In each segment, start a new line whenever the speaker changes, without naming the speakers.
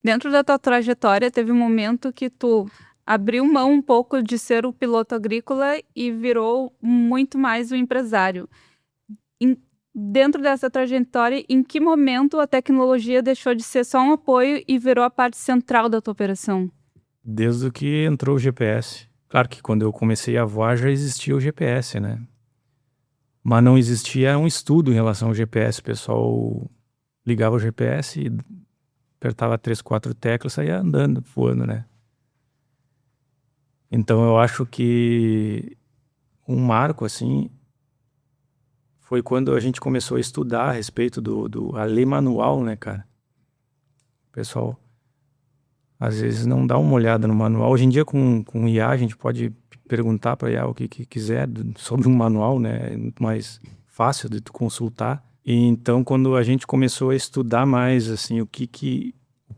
Dentro da tua trajetória, teve um momento que tu abriu mão um pouco de ser o piloto agrícola e virou muito mais o empresário. Em Dentro dessa trajetória, em que momento a tecnologia deixou de ser só um apoio e virou a parte central da tua operação?
Desde que entrou o GPS. Claro que quando eu comecei a voar já existia o GPS, né? Mas não existia um estudo em relação ao GPS. O pessoal ligava o GPS e apertava 3, 4 teclas e saía andando, voando, né? Então eu acho que um marco, assim, foi quando a gente começou a estudar a respeito a lei manual, né, cara? O pessoal às vezes não dá uma olhada no manual. Hoje em dia com IA a gente pode perguntar para IA o que quiser sobre um manual, né? É muito mais fácil de tu consultar. E então quando a gente começou a estudar mais assim o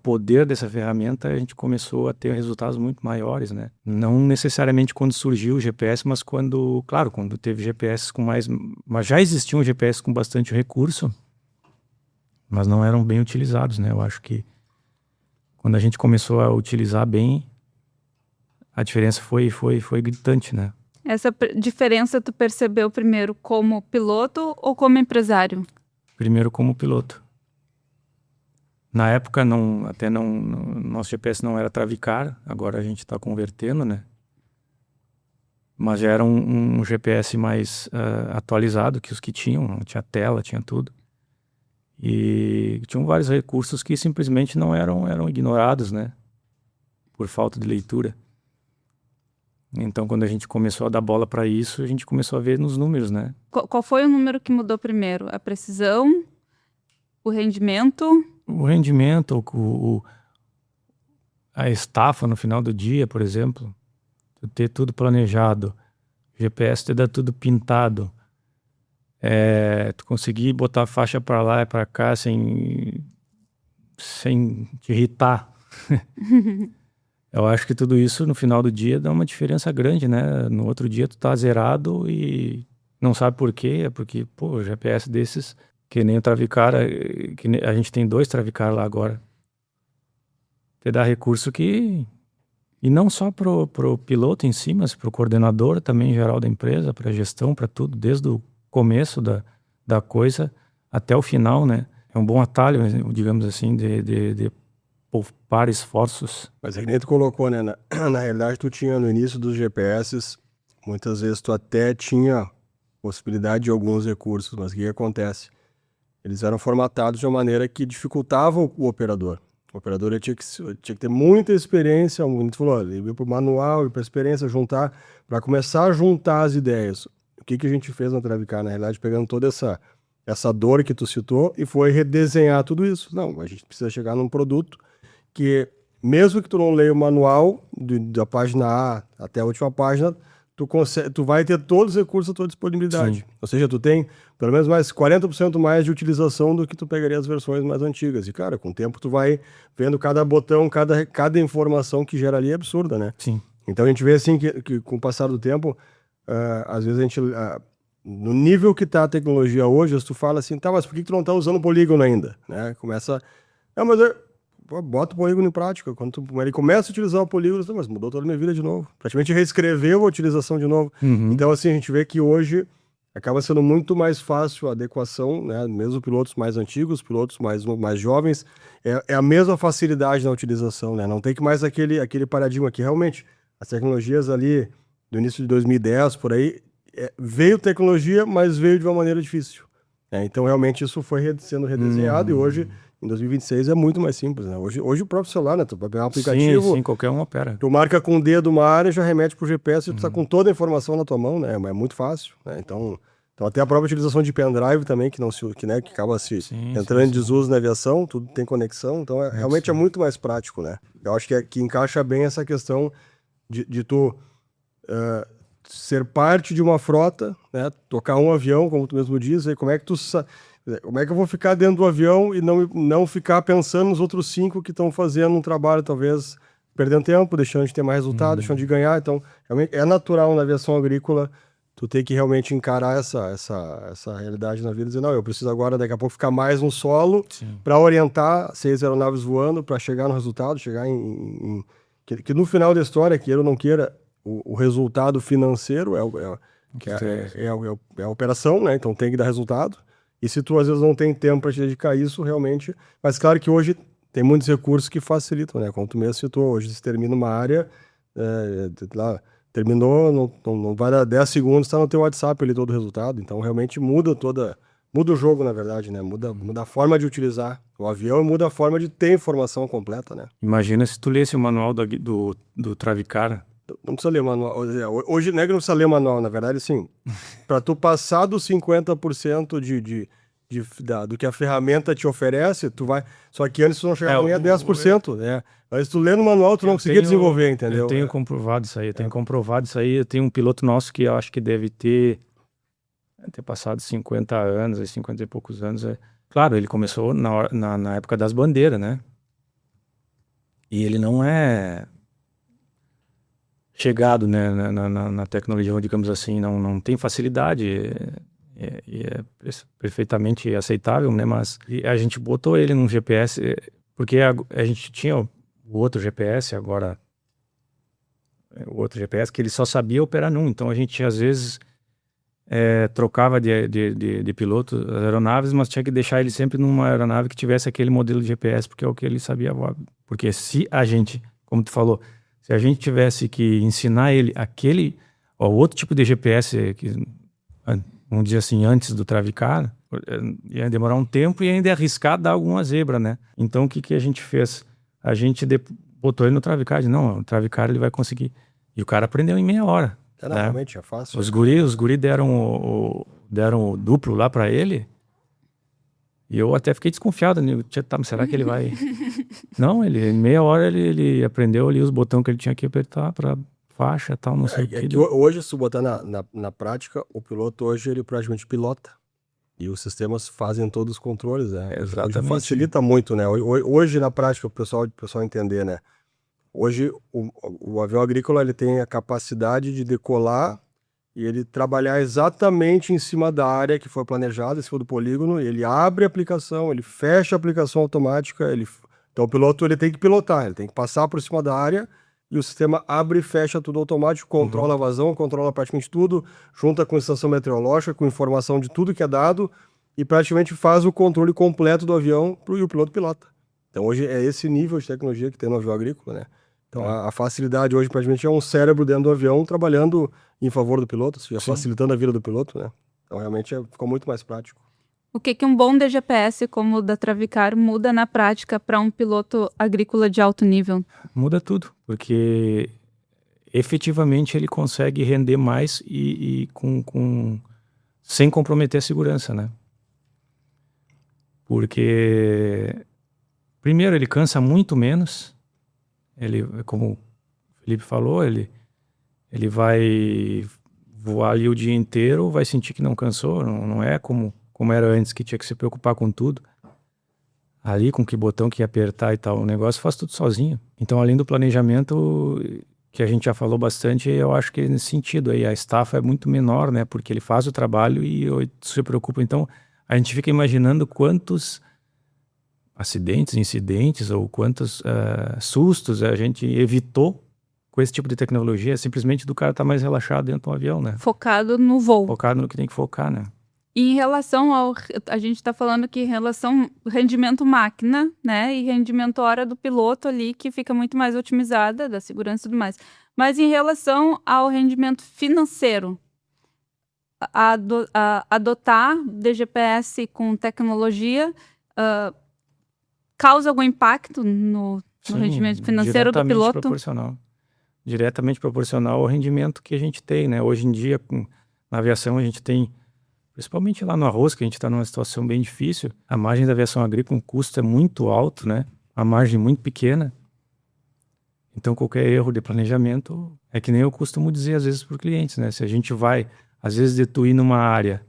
poder dessa ferramenta, a gente começou a ter resultados muito maiores, né? Não necessariamente quando surgiu o GPS, mas quando teve GPS com mais, mas já existiam GPS com bastante recurso, mas não eram bem utilizados, né? Eu acho que quando a gente começou a utilizar bem, a diferença foi gritante, né?
Essa diferença tu percebeu primeiro como piloto ou como empresário?
Primeiro como piloto. Na época, nosso GPS não era Travicar, agora a gente está convertendo, né? Mas já era um GPS mais atualizado que os que tinham tela, tinha tudo. E tinham vários recursos que simplesmente não eram ignorados, né? Por falta de leitura. Então, quando a gente começou a dar bola para isso, a gente começou a ver nos números, né?
Qual foi o número que mudou primeiro? A precisão? O rendimento?
O rendimento, a estafa no final do dia, por exemplo, tu ter tudo planejado, o GPS te dá tudo pintado, tu conseguir botar a faixa para lá e para cá sem te irritar. Eu acho que tudo isso no final do dia dá uma diferença grande, né? No outro dia tu tá zerado e não sabe por quê, é porque, pô, o GPS desses, que nem o Travicar, a gente tem 2 Travicar lá agora. Te dá recurso que... E não só pro piloto em si, mas pro coordenador também em geral da empresa, pra gestão, pra tudo, desde o começo da coisa até o final, né? É um bom atalho, digamos assim, de poupar esforços.
Mas é que nem tu colocou, né? Na realidade, tu tinha no início dos GPS, muitas vezes tu até tinha possibilidade de alguns recursos, mas o que acontece? Eles eram formatados de uma maneira que dificultavam o operador. O operador tinha que ter muita experiência, como tu falou, ele ia para o manual, para a experiência, juntar, para começar a juntar as ideias. O que a gente fez na Travicar, na realidade, pegando toda essa dor que tu citou e foi redesenhar tudo isso. Não, a gente precisa chegar num produto que, mesmo que tu não leia o manual da página A até a última página, tu vai ter todos os recursos à tua disponibilidade.
Sim.
Ou seja, tu tem pelo menos mais 40% mais de utilização do que tu pegaria as versões mais antigas. E, cara, com o tempo tu vai vendo cada botão, cada informação que gera ali é absurda, né?
Sim.
Então a gente vê assim que com o passar do tempo, às vezes a gente... no nível que tá a tecnologia hoje, tu fala assim, tá, mas por que tu não tá usando o polígono ainda? Né? Começa... bota o polígono em prática. Quando ele começa a utilizar o polígono, mas mudou toda a minha vida de novo. Praticamente reescreveu a utilização de novo.
Uhum.
Então, assim, a gente vê que hoje acaba sendo muito mais fácil a adequação, né? Mesmo pilotos mais antigos, pilotos mais jovens, é a mesma facilidade na utilização, né? Não tem que mais aquele paradigma que realmente as tecnologias ali do início de 2010, por aí, veio tecnologia, mas veio de uma maneira difícil. Então, realmente, isso foi sendo redesenhado e hoje... Em 2026 é muito mais simples, né? Hoje o próprio celular, né? Tu vai pegar um aplicativo...
Sim, qualquer um opera.
Tu marca com o dedo uma área, já remete pro GPS e tu tá com toda a informação na tua mão, né? É muito fácil, né? Então até a própria utilização de pendrive também, que acaba entrando em desuso na aviação, tudo tem conexão, então realmente é muito mais prático, né? Eu acho que encaixa bem essa questão de tu ser parte de uma frota, né? Tocar um avião, como tu mesmo diz, aí como é que eu vou ficar dentro do avião e não ficar pensando nos outros 5 que estão fazendo um trabalho, talvez, perdendo tempo, deixando de ter mais resultado, deixando de ganhar. Então, realmente é natural na aviação agrícola tu tem que realmente encarar essa realidade na vida e dizer, não, eu preciso agora, daqui a pouco, ficar mais no solo para orientar 6 aeronaves voando, para chegar no resultado, chegar que no final da história, queira ou não queira, o resultado financeiro é a operação, né? Então tem que dar resultado. E se tu às vezes não tem tempo para te dedicar a isso, realmente... Mas claro que hoje tem muitos recursos que facilitam, né? Como tu mesmo citou, hoje se termina uma área, lá, terminou, não vai dar 10 segundos, está no teu WhatsApp ali todo o resultado. Então realmente muda o jogo, na verdade, né? Muda a forma de utilizar o avião e muda a forma de ter informação completa, né?
Imagina se tu lesse o manual do Travicar.
Não precisa ler o manual. Hoje não é que não precisa ler o manual, na verdade, sim. Para tu passar dos 50% do que a ferramenta te oferece, tu vai... Só que antes tu não chegava nem a 10%, né? Mas tu lê no manual, tu não conseguia desenvolver, entendeu?
Eu tenho comprovado isso aí, eu tenho um piloto nosso que eu acho que deve ter passado 50 anos, 50 e poucos anos. Claro, ele começou na época das bandeiras, né? E ele não é chegado, né, na tecnologia, digamos assim, não tem facilidade, é perfeitamente aceitável, né? Mas a gente botou ele num GPS, porque a gente tinha o outro GPS agora, o outro GPS que ele só sabia operar num, então a gente às vezes trocava de piloto as aeronaves, mas tinha que deixar ele sempre numa aeronave que tivesse aquele modelo de GPS, porque é o que ele sabia voar. Porque se a gente, como tu falou, se a gente tivesse que ensinar ele o outro tipo de GPS, vamos dizer assim, antes do Travicar, ia demorar um tempo e ainda ia arriscar dar alguma zebra, né? Então o que a gente fez? A gente botou ele no Travicar, não, o Travicar ele vai conseguir. E o cara aprendeu em meia hora. Né?
Realmente é fácil.
Os guri deram o duplo lá pra ele. E eu até fiquei desconfiado, né? Será que ele vai... Não, em meia hora ele aprendeu ali os botões que ele tinha que apertar pra faixa e tal, não sei o que.
Hoje, se tu botar na prática, o piloto hoje, ele praticamente pilota. E os sistemas fazem todos os controles, né?
Exatamente.
Hoje facilita muito, né? Hoje, na prática, o pessoal entender, né? Hoje, o avião agrícola, ele tem a capacidade de decolar e ele trabalhar exatamente em cima da área que foi planejada, em cima do polígono, ele abre a aplicação, ele fecha a aplicação automática, então o piloto ele tem que pilotar, ele tem que passar por cima da área e o sistema abre e fecha tudo automático, controla a vazão, controla praticamente tudo, junta com a estação meteorológica, com informação de tudo que é dado e praticamente faz o controle completo do avião e o piloto pilota. Então hoje é esse nível de tecnologia que tem no avião agrícola, né? Então a facilidade hoje praticamente é um cérebro dentro do avião trabalhando em favor do piloto, ou seja, facilitando a vida do piloto, né? Então realmente ficou muito mais prático.
O que um bom DGPS como o da Travicar muda na prática para um piloto agrícola de alto nível?
Muda tudo, porque efetivamente ele consegue render mais e sem comprometer a segurança, né? Porque primeiro ele cansa muito menos, ele, como o Felipe falou, ele vai voar ali o dia inteiro, vai sentir que não cansou, não é como era antes, que tinha que se preocupar com tudo. Ali, com que botão que ia apertar e tal, o negócio faz tudo sozinho. Então, além do planejamento, que a gente já falou bastante, eu acho que nesse sentido aí, a estafa é muito menor, né? Porque ele faz o trabalho e se preocupa. Então, a gente fica imaginando quantos acidentes, incidentes ou quantos sustos a gente evitou com esse tipo de tecnologia, simplesmente do cara estar mais relaxado dentro do avião, né?
Focado no voo.
Focado no que tem que focar, né?
E em relação a gente está falando que em relação rendimento máquina, né, e rendimento hora do piloto ali, que fica muito mais otimizada, da segurança e tudo mais. Mas em relação ao rendimento financeiro, adotar DGPS com tecnologia causa algum impacto no rendimento financeiro do piloto?
Diretamente proporcional ao rendimento que a gente tem, né? Hoje em dia, na aviação, a gente tem, principalmente lá no arroz, que a gente está numa situação bem difícil, a margem da aviação agrícola, o custo é muito alto, né? A margem muito pequena. Então, qualquer erro de planejamento é que nem eu costumo dizer às vezes para os clientes, né? Se a gente vai, às vezes, detuir numa área,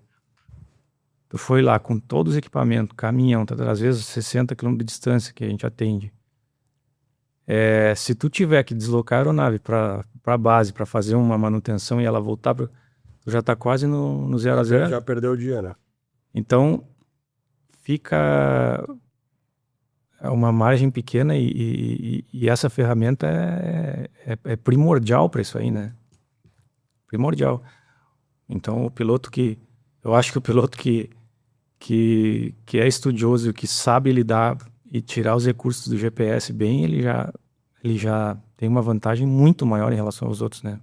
tu foi lá com todos os equipamentos, caminhão, às vezes 60 km de distância que a gente atende. Se tu tiver que deslocar a aeronave para a base, para fazer uma manutenção e ela voltar, já tá quase no 0 a 0.
Já perdeu o dia, né?
Então, fica uma margem pequena e essa ferramenta é primordial para isso aí, né? Primordial. Então, eu acho que o piloto que é estudioso, que sabe lidar e tirar os recursos do GPS bem, ele já tem uma vantagem muito maior em relação aos outros, né?